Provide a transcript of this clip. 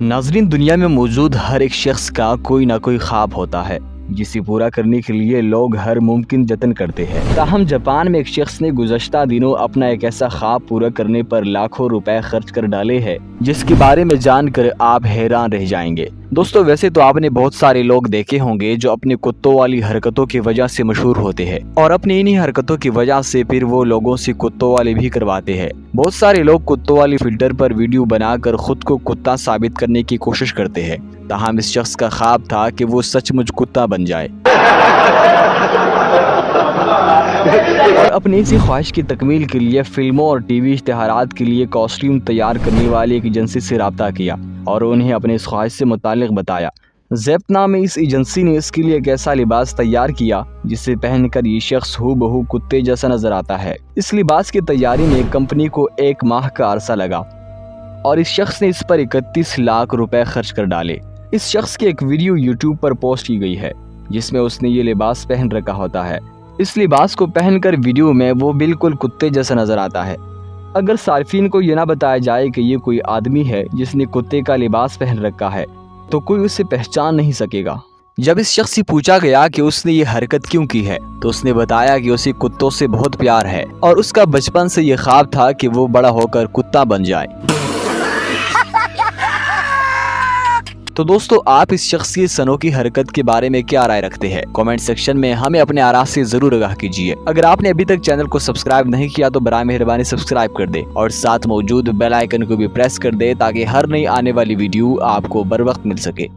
ناظرین، دنیا میں موجود ہر ایک شخص کا کوئی نہ کوئی خواب ہوتا ہے جسے پورا کرنے کے لیے لوگ ہر ممکن جتن کرتے ہیں۔ تاہم جاپان میں ایک شخص نے گزشتہ دنوں اپنا ایک ایسا خواب پورا کرنے پر لاکھوں روپے خرچ کر ڈالے ہیں جس کے بارے میں جان کر آپ حیران رہ جائیں گے۔ دوستو، ویسے تو آپ نے بہت سارے لوگ دیکھے ہوں گے جو اپنے کتوں والی حرکتوں کی وجہ سے مشہور ہوتے ہیں، اور اپنی انہی حرکتوں کی وجہ سے پھر وہ لوگوں سے کتوں والے بھی کرواتے ہیں۔ بہت سارے لوگ کتوں والی فلٹر پر ویڈیو بنا کر خود کو کتا ثابت کرنے کی کوشش کرتے ہیں۔ تاہم اس شخص کا خواب تھا کہ وہ سچ مچ کتا بن جائے اور اپنی اسی خواہش کی تکمیل کے لیے فلموں اور ٹی وی اشتہارات کے لیے کاسٹیوم تیار کرنے والی ایک ایجنسی سے رابطہ کیا اور انہیں اپنے اس خواہش سے متعلق بتایا۔ زیپ نامی اس ایجنسی نے اس کے لیے ایک ایسا لباس تیار کیا جسے پہن کر یہ شخص ہو بہو کتے جیسا نظر آتا ہے۔ اس لباس کی تیاری میں کمپنی کو 1 ماہ کا عرصہ لگا اور اس شخص نے اس پر 31 لاکھ روپے خرچ کر ڈالے۔ اس شخص کی ایک ویڈیو یوٹیوب پر پوسٹ کی گئی ہے جس میں اس نے یہ لباس پہن رکھا ہوتا ہے۔ اس لباس کو پہن کر ویڈیو میں وہ بالکل کتے جیسا نظر آتا ہے۔ اگر صارفین کو یہ نہ بتایا جائے کہ یہ کوئی آدمی ہے جس نے کتے کا لباس پہن رکھا ہے تو کوئی اسے پہچان نہیں سکے گا۔ جب اس شخص سے پوچھا گیا کہ اس نے یہ حرکت کیوں کی ہے تو اس نے بتایا کہ اسے کتوں سے بہت پیار ہے اور اس کا بچپن سے یہ خواب تھا کہ وہ بڑا ہو کر کتا بن جائے۔ تو دوستو، آپ اس شخص کی اس انوکھی حرکت کے بارے میں کیا رائے رکھتے ہیں؟ کامنٹ سیکشن میں ہمیں اپنے آراء سے ضرور آگاہ کیجیے۔ اگر آپ نے ابھی تک چینل کو سبسکرائب نہیں کیا تو برائے مہربانی سبسکرائب کر دے اور ساتھ موجود بیل آئیکن کو بھی پریس کر دے تاکہ ہر نئی آنے والی ویڈیو آپ کو بر وقت مل سکے۔